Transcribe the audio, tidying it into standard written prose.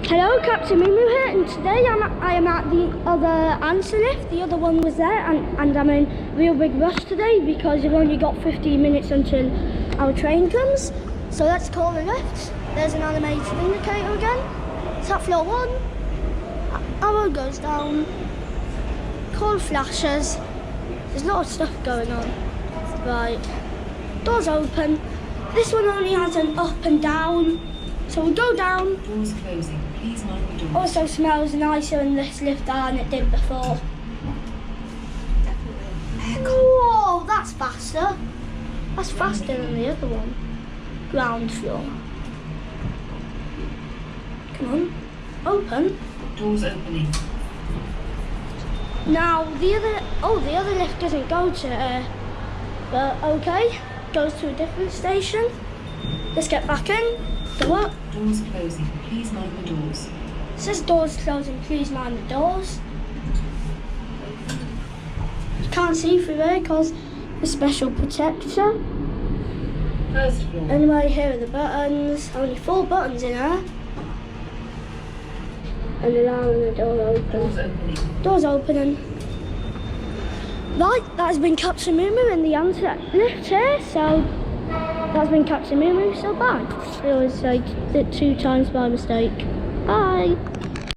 Hello, Captain Moo here, and today I am at the other answer lift. The other one was there, and I'm in real big rush today because we've only got 15 minutes until our train comes. So let's call the lift. There's an animated indicator again. It's at floor 1. Arrow goes down. Call flashes. There's a lot of stuff going on. Right. Doors open. This one only has an up and down. So we go down. Doors closing. Please mind the doors. Also smells nicer in this lift than it did before. Whoa, that's faster. That's faster than the other one. Ground floor. Come on. Open. Doors opening. Now the other lift doesn't go to but okay. Goes to a different station. Let's get back in. Go up. Doors closing. Please mind the doors. It says doors closing, please mind the doors. You can't see through there because the special protector. First floor. Anyway, here are the buttons. Only 4 buttons in there. And allowing the door open. Doors opening. Doors opening. Right, that has been Captain Moo in the answer lift here, so that's been Captain Moo, so bye. It was like 2 times by mistake. Bye.